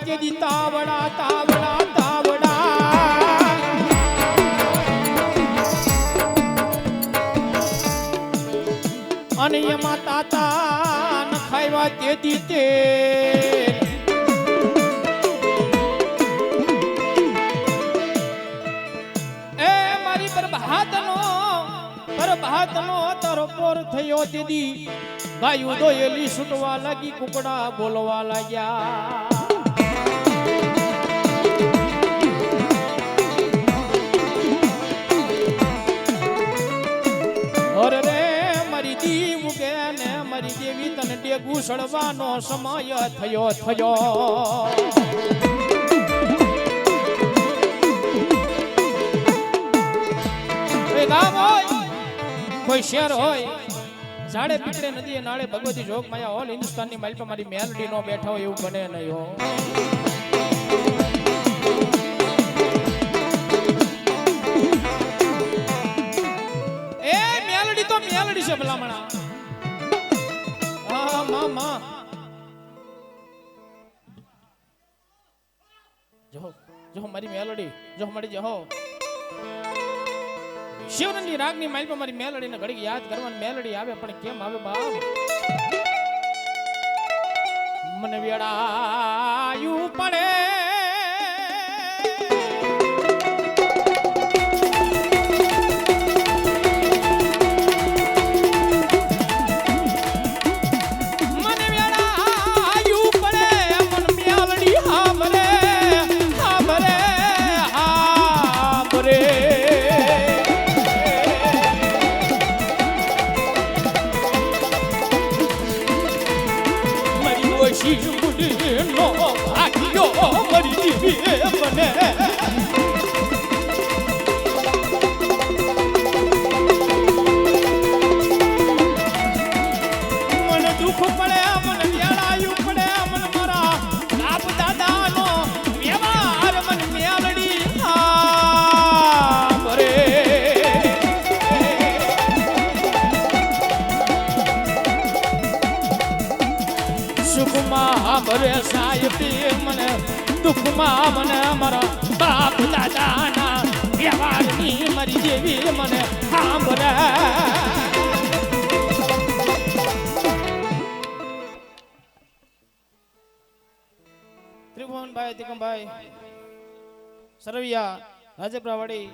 તેદી તાવડા તાવડા તાવડા અને એમાં તાતા ન ખાવા તેદી તે એ મારી પ્રભાતનો તારો પોર થયો તેદી ગાયું દોયેલી છૂટવા લાગી કુકડા બોલવા લાગ્યા અરે રે મારી દીવ કે ને મારી દેવી તને ડેગું સળવાનો સમય થયો ગામ હોય કોઈ શહેર હોય સાડે પીકડે નદીએ નાળે ભગવતી જોગ માયા હોલ હિન્દુસ્તાનની માલ પર મારી મેલડી નો બેઠા હોય એવું બને નહીં હો એ મેલડી તો મેલડી છે ભલામણા હા મામા જો મારી મેલડી જો મળી જહો શિવરંગની રાગની માલ પર મારી મેલડીને ઘડી યાદ કરવાની મેલડી આવે પણ કેમ આવે બાપ મને વેડાયું પડે ભરે સાહેબી મને દુઃખમાં મને મારા બાપ દાદાના વ્યવહારની મરી જેવી મને સાંભળે ત્રિભુવનભાઈ તિકમભાઈ સરવિયા રાજપરાવાડી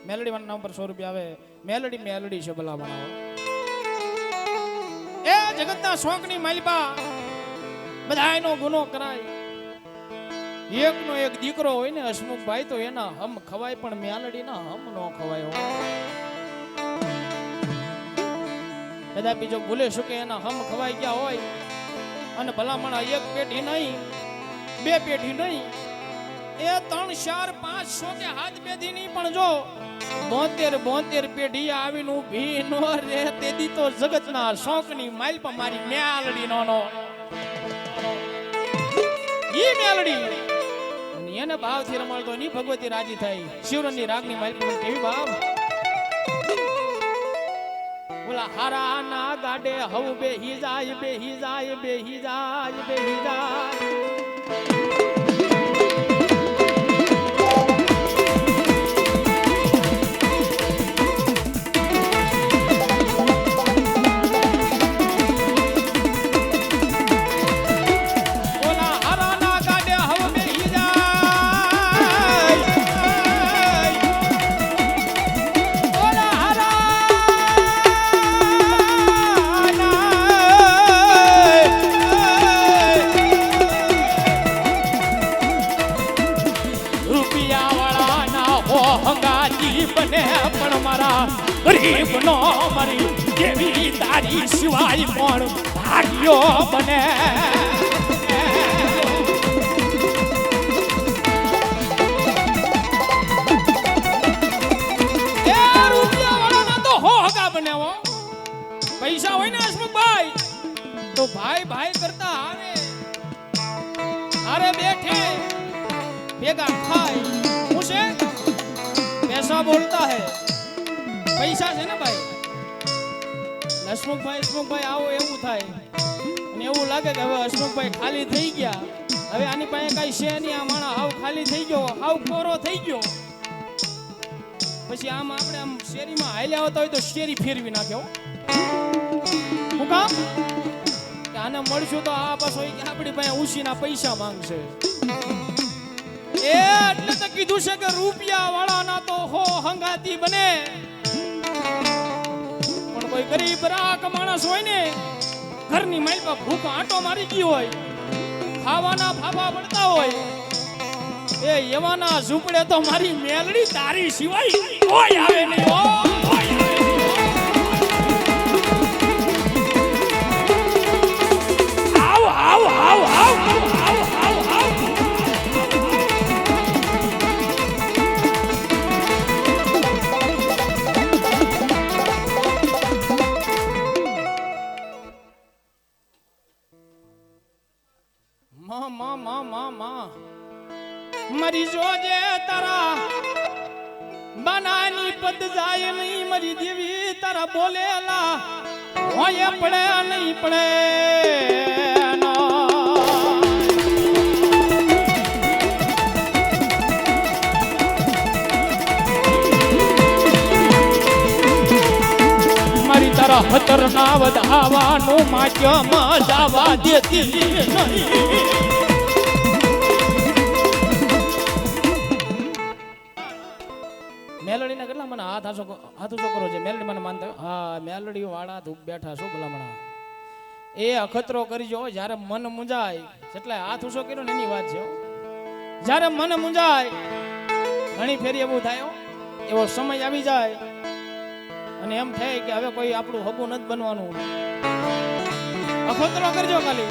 મેલડી વાળા નામ પર 100 રૂપિયા આવે મેલડી છે ભલા બનાવો એ જગતના શોકની માલિપા બધાયનો ગુનો કરાય એકનો એક દીકરો હોય ને હસમુખભાઈ તો એના હમ ખવાય પણ મેલડીના હમ નો ખવાય કદાપી જો ભૂલે શું કે એના હમ ખવાય ગયા હોય અને ભલામણા એક પેઢી નહીં બે પેઢી નહીં એ 3 4 5 100 કે હાથ પેઢી નહીં પણ જો 72 પેઢી આવીને ઊભી નો રે તેદી તો જગતના શોકની માલ પર મારી મેલડી નો ઈ મેલડી એને ભાવથી રમાડતો ની ભગવતી રાજી થઈ શિવરંગની રાગની માલ પર કેવી ભાવ બોલા હારા ના ગાડે હવ બેહી જાય ગરીબ નો મરી કેવી તારી સિવાય કોણ ભાગ્યો બને પૈસા હોય ને હસમુખભાઈ તો ભાઈ ભાઈ કરતા આવે અરે બેઠे ભેગા ખાય પૂછે पैसा बोलता है પૈસા છે ને ભાઈ હસમુખભાઈ આવો એવું થાય અને એવું લાગે કે હવે હસમુખભાઈ ખાલી થઈ ગયા હવે આની પાસે કઈ છે નહીં, આ માણા હાવ ખાલી થઈ ગયો, હાવ કોરો થઈ ગયો. પછી આમ આપણે આમ શેરીમાં હાલ્યા આવતા હોય તો શેરી ફેરવી નાખ્યો. હું કામ કે આને મળશું તો આ પાછો આપણી પાસે ઉછીના પૈસા માંગશે. એટલે તો કીધું છે કે રૂપિયા વાળાના તો હો હંગાતી બને, પણ કોઈ ગરીબ રાખ માણસ હોય ને, ઘરની માલપા ભૂખ આંટો મારી ગઈ હોય, ખાવાના ફાફા પડતા હોય, એ એવાના ઝૂંપડે તો મારી મેલડી તારી સિવાય કોઈ આવે નહીં. આવ આવ આવ આવ મરી જોજે તારા બનાની પદ જાય નહીં, મરી દેવી તારા બોલેલા હોય પડે નહીં પડે. મારી તારા હતર ના વધાવાનું માધ્યમાં જવા દેતી નહીં. મેલડીના કેટલા મને હાથ ઊંચો કરો છે. મેલડી મને માનતા હા મેલડી વાળા ધૂપ બેઠા છો ભલામણા. એ અખતરો કરજો જ્યારે મન મુંજાય, એટલે હાથ ઊંચો કર્યો ને એની વાત છે. જ્યારે મન મુંજાય ઘણી ફેરી એવું થાય, એવો સમય આવી જાય અને એમ થાય કે હવે કોઈ આપણું હબું નથી બનવાનું, અખતરો કરજો ખાલી.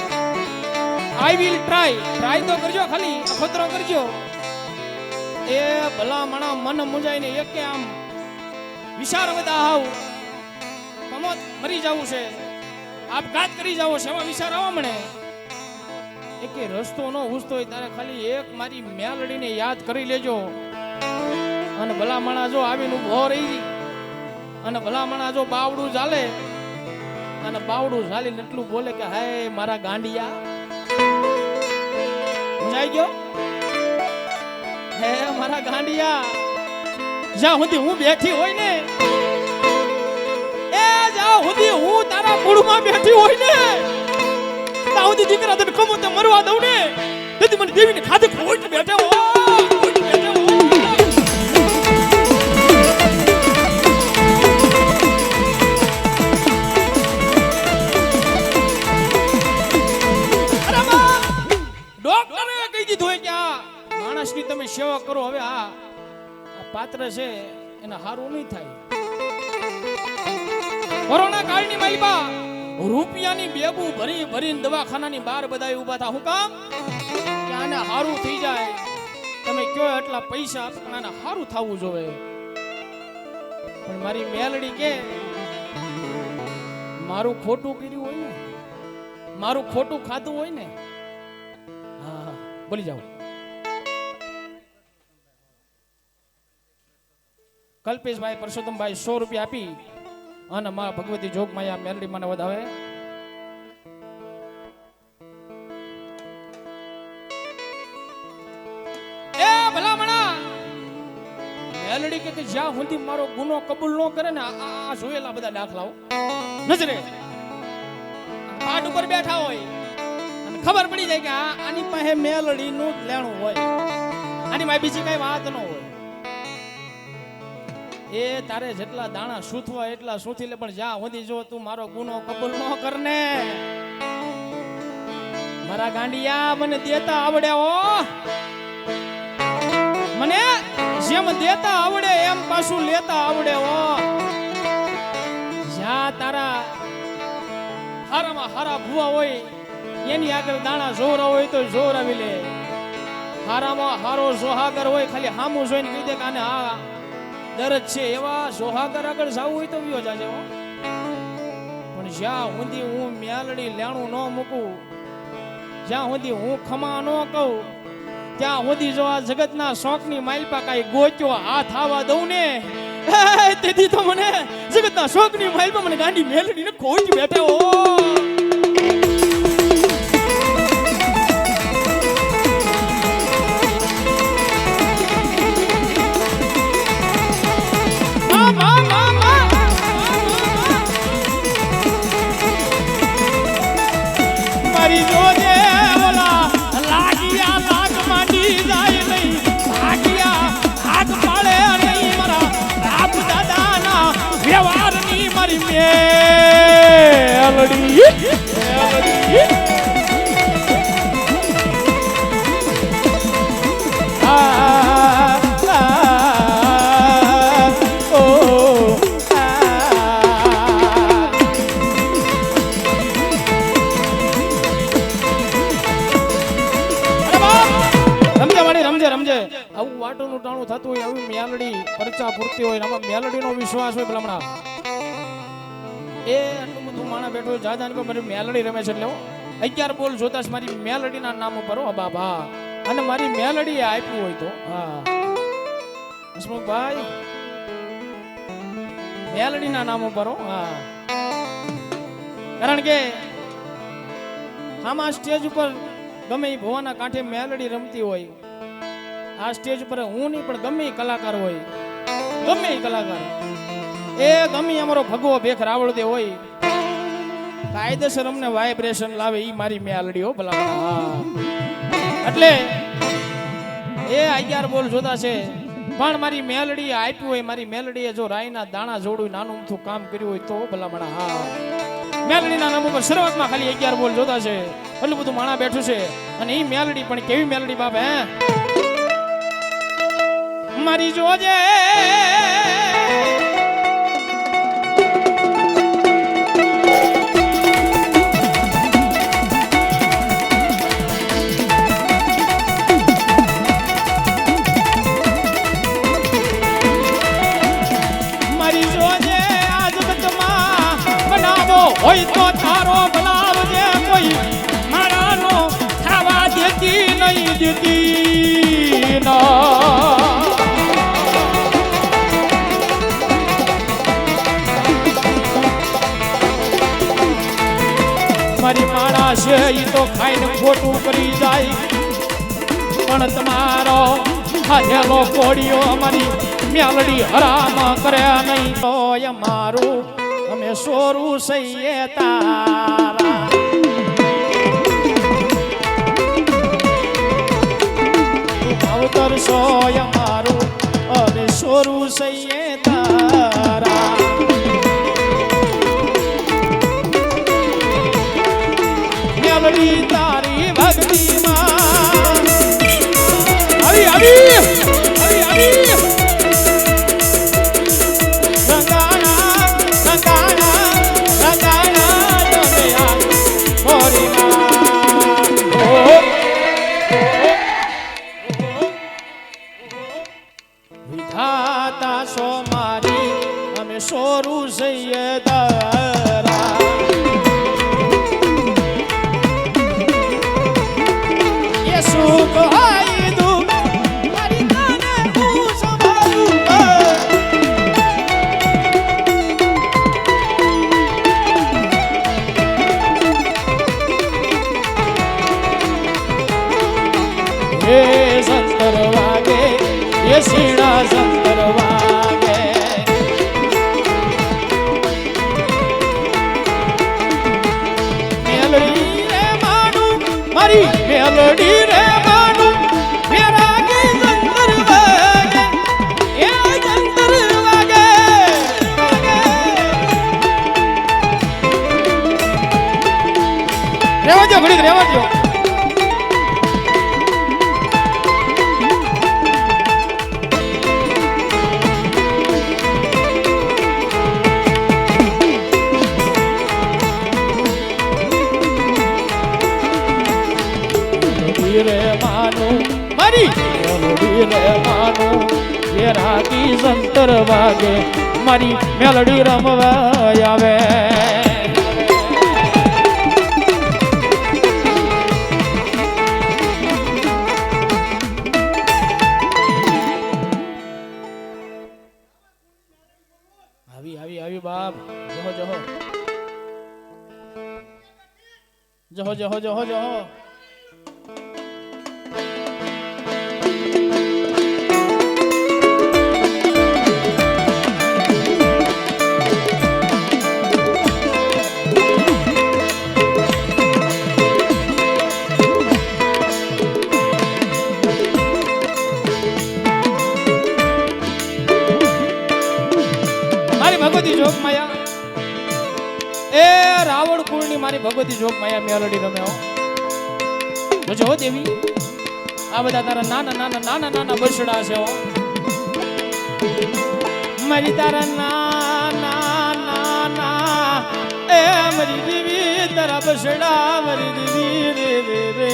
આઈ વિલ ટ્રાય તો કરજો ખાલી, અખતરો કરજો. એ ભલા મણા મન મુંજાય ને એક આમ વિચાર બધા આવ કમોત મરી જવું છે, આપઘાત કરી જાવો છે, એવા વિચાર આવવા મળે. એક રસ્તો ન ઘૂસતો હોય ત્યારે ખાલી એક મારી મેલડીને યાદ કરી લેજો. અને ભલા મણા જો આવીને ઉભો રહી અને ભલા મણા જો બાવડું ચાલે અને બાવડું ચાલીને એટલું બોલે કે હાય મારા ગાંડિયા, સમજાઈ ગયો? હે મારા ગાંડિયા, જ્યાં સુધી હું બેઠી હોય ને, એ જ્યાં સુધી હું તારા મૂળમાં બેઠી હોય ને, ત્યાં સુધી દીકરા તને કમું તે મરવા દઉં ને, તેથી મને દેવીને ખાધે ખોટ બેઠે હો. ડોક્ટરે કહી દીધું હોય કે આ માણસની તમે સેવા કરો, હવે આ પાત્ર છે એને હારું નહીં થાય. કોરોના કાળની માલિબા રૂપિયાની બેબુ ભરી ભરીને દવાખાનાની બહાર બધા ઊભા થા. હું કામ કે આને હારું થઈ જાય, તમે કયો એટલા પૈસા આપો, આને હારું થવું જોવે. પણ મારી મેલડી કે મારું ખોટું કર્યું હોય ને, મારું ખોટું ખાધું હોય ને, હા બોલી જાઓ. કલ્પેશભાઈ પરસોત્તમભાઈ 100 રૂપિયા આપી અને મારા ભગવતી જોગમાયા મેલડી મને વધાવે. એ ભલામણા મેલડી કે જ્યાં સુધી મારો ગુનો કબૂલ ન કરે ને, આ જોયેલા બધા દાખલાઓ નજરે પાટ ઉપર બેઠા હોય અને ખબર પડી જાય કે આની પાસે મેલડી નું લેણું હોય, આની પાસે બીજી કઈ વાત ન હોય. એ તારે જેટલા દાણા સૂથવા એટલા સૂથી લે, પણ જ્યાં સુધી જો તું મારો ગુનો કબૂલ ન કરને, મારા ગાંડિયા મને દેતા આવડે હો, મને જેમ દેતા આવડે એમ પાછું લેતા આવડે હો. જ્યાં તારા હારામાં હારા ભૂવા હોય એની આગળ દાણા જોરા હોય તો જોરાવી લે. હારામાં હારો સોહાગર હોય ખાલી હામું જોઈને કહી દે કે આને હા દરજ છે, એવા સોહાગર આગળ જવું હોય તો વિયો જાજે. પણ જ્યાં સુધી હું મેલડી લેણું ન મૂકું, જ્યાં સુધી હું ખમા ન કહું, ત્યાં સુધી જો આ જગતના શોખની માલપા કાંઈ ગોચ્યો હાથ આવવા દઉં ને, તેથી તો મને જગતના શોખની માલપા મને ગાંડી મેલડીને ખોઈ બેઠે હો. મેલડી આવું વાટોનું ટાણું થતું હોય આવી મેલડી પરચા પૂરતી હોય આમાં મેલડીનો વિશ્વાસ હોય ભલામણા એ આટલું બધું માણા બેઠો હોય જાજાન કો મારી મેલડી રમે છે એટલે 11 બોલ જોતાસ મારી મેલડીના નામ ઉપર હો બાબા અને મારી મેલડી આપ્યું હોય તો હા હસમુખભાઈ મેલડીના નામ ઉપર હો હા કારણ કે આમાં સ્ટેજ ઉપર ગમે એ ભવાના કાંઠે મેલડી રમતી હોય આ સ્ટેજ પર હું નહીં પણ ગમે કલાકાર હોય ગમે કલાકાર એ ગમે અમારો ભગવો ભેખ રાવળદે હોય કાયદેસર અમને વાઇબ્રેશન લાવે ઈ મારી મેલડી હો ભલા એટલે એ 11 બોલ જોતા છે પણ મારી મેલડી આપ્યું હોય મારી મેલડીએ જો રાઈના દાણા જોડું નાનું અમથું કામ કર્યું હોય તો ભલા હા મેલડીના નામ ઉપર શરૂઆતમાં ખાલી 11 બોલ જોતા છે એટલું બધું માણા બેઠું છે અને ઈ મેલડી પણ કેવી મેલડી બાપ હે મારી જોજે મારી જોજે આ જગતમાં બનાવો હોય તો તારો બનાવજે કોઈ મારાનો ખાવા દેતી નહીં દેતી ના મારી માણા છે ઈ તો ખાઈને ખોટું કરી જાય પણ તમારો હાથેલો કોડિયો અમારી મેલડી હરામ કરે નહીં તો અમારું અમે સોરું સહીએ તારા અવતર સો અમારું અમે સોરું સહીએ તારા મેલડી તારી ભક્તિમાં આવી આવી આવી આવી રંગાણા રંગાણા રંગાણા દોયા મોરીના વિધાતા સો મારી અમે સોરું સૈયે તારા સુખ હોય દુઃખ મારી તને હું સંભાળું હે સંતર વાગે એ સીણા સંતર વાગે મેલડી રે માનું મારી મેલડી રે માનું મેરા કી સંતર વાગે એ સંતર વાગે રેવા દો ઘડીક રેવા દો રે માનું મારી મેલડી રે માનું એ રાગી સંતર વાગે મારી મેલડી રમવા આવે આવી આવી આવી બાપ જહો જહો જહો જહો જહો જહો ભગવતી જોગ માયા એ રાવણ કુળ ની મારી ભગવતી જોગ માયા મેલડી રમે હો જોજો દેવી આ બધા તારા નાના નાના નાના નાના બસડા છે હો મારી તારા નાના નાના એ મારી દેવી તારા બસડા મારી દેવી રે રે રે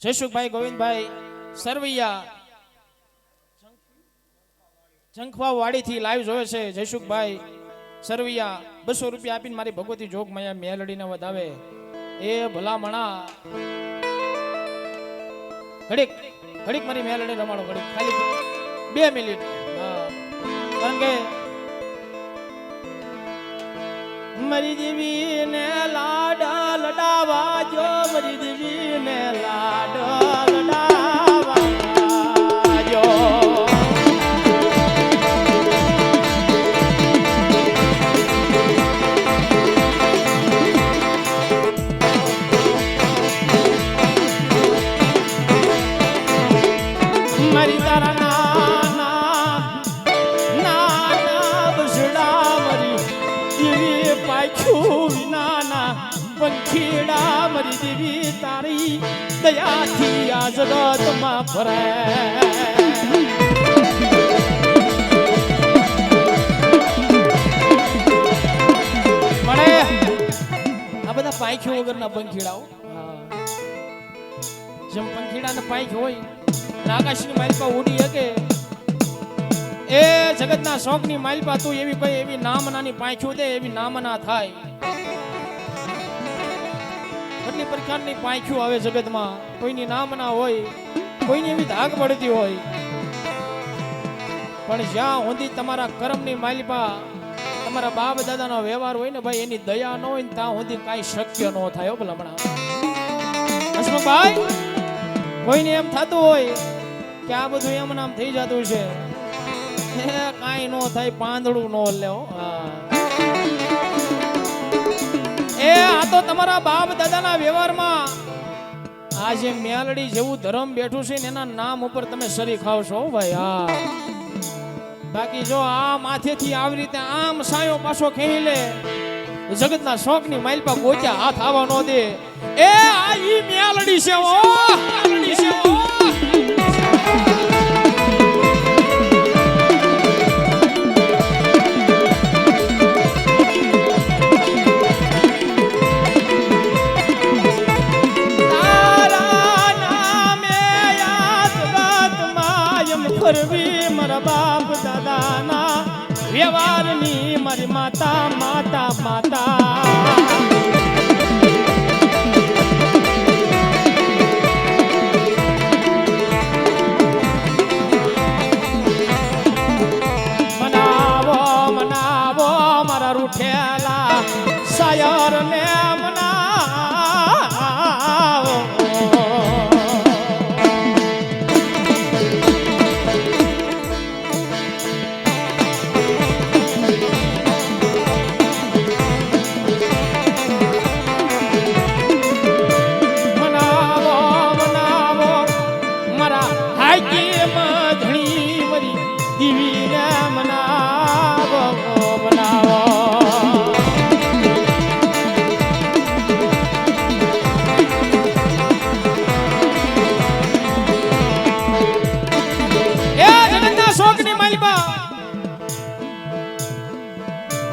જયસુખભાઈ ગોવિંદભાઈ સરવૈયા જંખવા વાડીથી લાઈવ જોવે છે. જયસુખભાઈ સરવૈયા 200 રૂપિયા આપીને મારી ભગવતી જોગ માયા મેલડીને વધાવે એ ભલામણા ઘડીક ઘડીક મારી મેલડી રમાડો ઘડીક ખાલી 2 મિનિટ હા કારણ કે મારી દેવી ને લાડા લડાવા જો મારી દેવી ને લાડા લડાવા જો મારી તારા નાના નાના બસડા મારી દેવી પાછું વિનાના પંખીડા મારી દેવી તારી દયાથી આ જગતમાં ફરે મળે આ બધા પાંખ્યો વગરના પંખીડાઓ જેમ પંખીડાના પાંખ હોય આકાશની માલિપા ઉડી શકે એ જગતના શોખની માલિપા તું એવી કોઈ એવી નામનાની પાંખ્યું દે એવી નામના થાય કેટલી પ્રકારની પાંખ્યું આવે જગતમાં કોઈની નામના હોય કોઈની એવી ધાક પડતી હોય પણ જ્યાં સુધી તમારા કર્મની માલિપા તમારા બાપ દાદાનો વ્યવહાર હોય ને ભાઈ એની દયા ન હોય ને ત્યાં સુધી કાંઈ શક્ય ન થાય હો ભલામણા હસમુખભાઈ કોઈને એમ થતું હોય કે આ બધું એમ નામ થઈ જતું છે કાંઈ ન થાય પાંદડું ન લેવો એ આ તો તમારા બાપ દાદાના વ્યવહારમાં આ જે મેલડી જેવું ધર્મ બેઠું છે ને એના નામ ઉપર તમે સરી ખાવશો ભાઈ હા બાકી જો આ માથેથી આવી રીતે આમ સાયો પાછો ખેંચી લે જગતના શોખની માલપા ગોચ્યા હાથ આવવા ન દે એ આ ઈ મેલડી છે ઓ મેલડી છે ઓ મારા બાપ દાદાના વ્યવહારની મારી માતા માતા માતા મનાવો મનાવો મારા રૂઠેલા શાયર ને મનાવો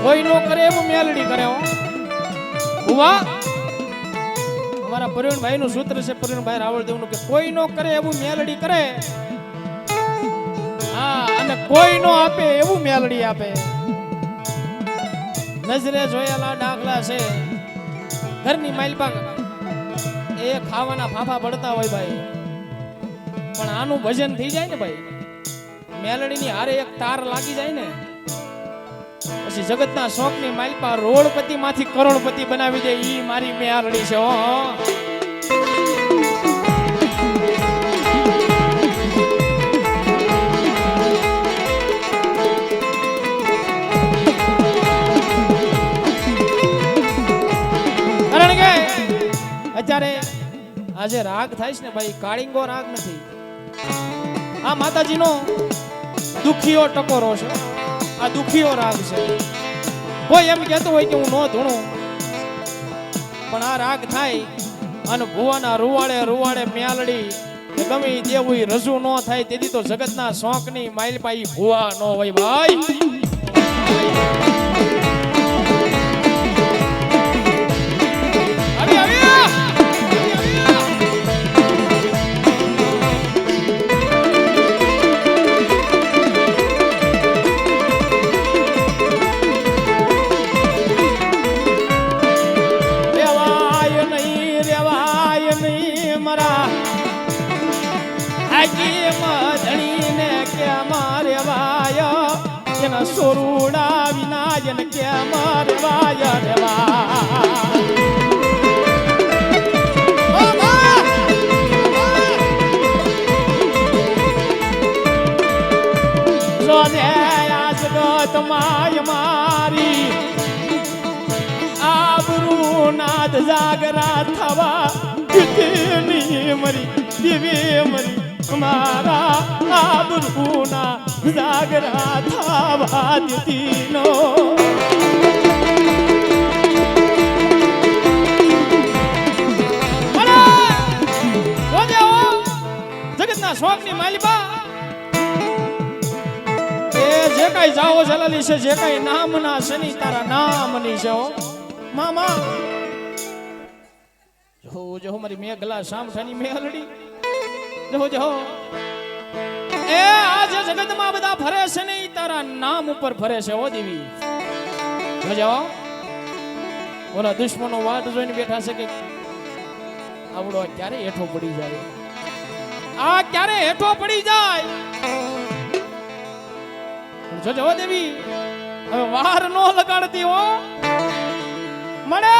કોઈ નો કરે એવું મેલડી કરે હો ઉવા અમારા પરિણભાઈ નું સૂત્ર છે પરિણભાઈ રાવળદેવ નું કે કોઈ નો કરે એવું મેલડી કરે હા અને કોઈ નો આપે એવું મેલડી આપે નજરે જોયેલા દાખલા છે ઘરની માલપા એ ખાવાના ફાફા પડતા હોય ભાઈ પણ આનું ભજન થઈ જાય ને ભાઈ મેલડીની હારે એક તાર લાગી જાય ને પછી જગતના શોખની માલપા રોડપતિ માંથી કરોડપતિ બનાવી દે ઈ મારી મેલડી છે હો જ્યારે આજે રાગ થાય છે ને ભાઈ, કાળિંગો રાગ નથી, આ માતાજીનો દુખીઓ ટકોરો છે, આ દુખીઓ રાગ છે. કોઈ એમ કહેતો હોય કે હું નો ધૂણું, પણ આ રાગ થાય અને ભુવાના રૂવાડે રૂવાડે મ્યાલડી ગમે દેવું રજૂ ન થાય તેથી તો જગતના શોખની માઇલપાઈ ભુવા ન હોય ભાઈ. સોરુડા વિનાયન કે મારવાય રેવા જોજે આ જગત માય મારી આબરૂ નાદ જાગરા થવા દીકરી મરી દિવ્ય મરી મારા આબરૂના જાગરા થાવા દીનો જગતના શોખની માલિકા એ જે કઈ જાઓ જલાલી છે, જે કઈ નામ ના શનિ તારા નામની છે મામા. જો જો મારી મેઘલા સામઠાની મેલડી જો જો એ આજે જગતમાં બધા ફરે છે ને તારા નામ ઉપર ફરે છે ઓ દેવી. જો ઓલા દુશ્મનો વાટ જોઈને બેઠા છે કે આવડો ક્યારે હેઠો પડી જાય, આ ક્યારે હેઠો પડી જાય. જોજો દેવી હવે વાર નો લગાડતી હો મળે,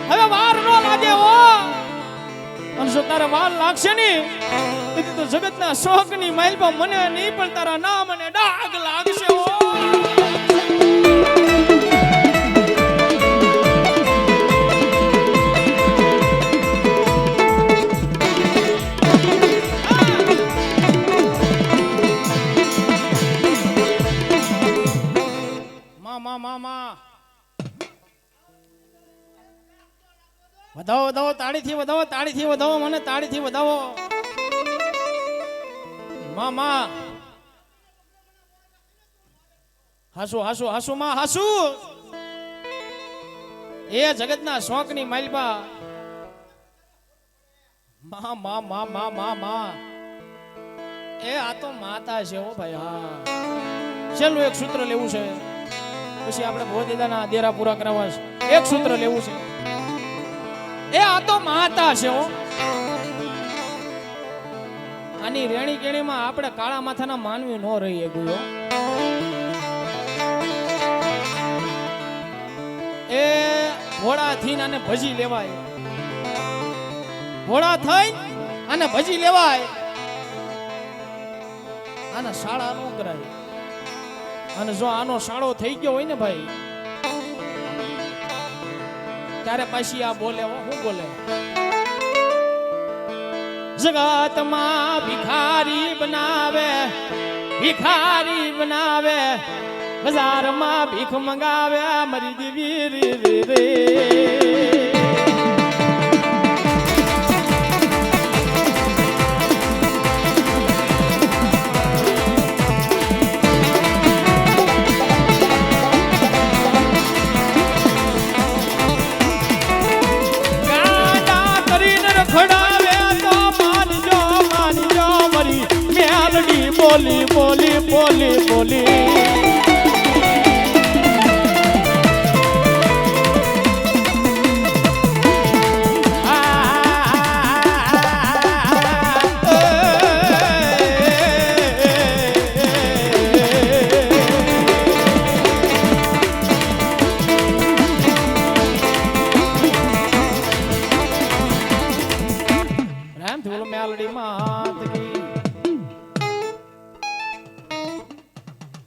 હવે વાર નો લાગે હો. અને જો તારા વાર લાગશે ને તો જગતના શોખની માઇલમાં મને નહીં પણ તારા નામ અને ડાગ લાગશે હો. વધાવો વધાવો, તાળીથી વધાવો, તાળીથી વધાવો, મને તાળીથી વધાવો મામા. હાસુ હાસુ હાસુ માં હાસુ એ જગતના શોખની માલિકા મા મા મા મા મા મા એ આ તો માતા છે હો ભાઈ. હા છેલ્લું એક સૂત્ર લેવું છે, પછી આપણે ભોદેદાના દેરા પૂરા કરવા છે. એક સૂત્ર લેવું છે, એ આ તો માતા છે હો. આની રેણી કેણીમાં આપણે કાળા માથાના માનવી નો રહીએ ગુયો. એ ઘોડા થઈને આને ભજી લેવાય, ઘોડા થઈ અને ભજી લેવાય, આના શાળા નો કરાય. અને જો આનો શાળો થઈ ગયો હોય ને ભાઈ ત્યારે પાછી આ બોલે હું બોલે, જગતમાં ભિખારી બનાવે, ભિખારી બનાવે, બજારમાં ભીખ મંગાવે મરી દેવી રે રે. બોલી બોલી બોલી બોલી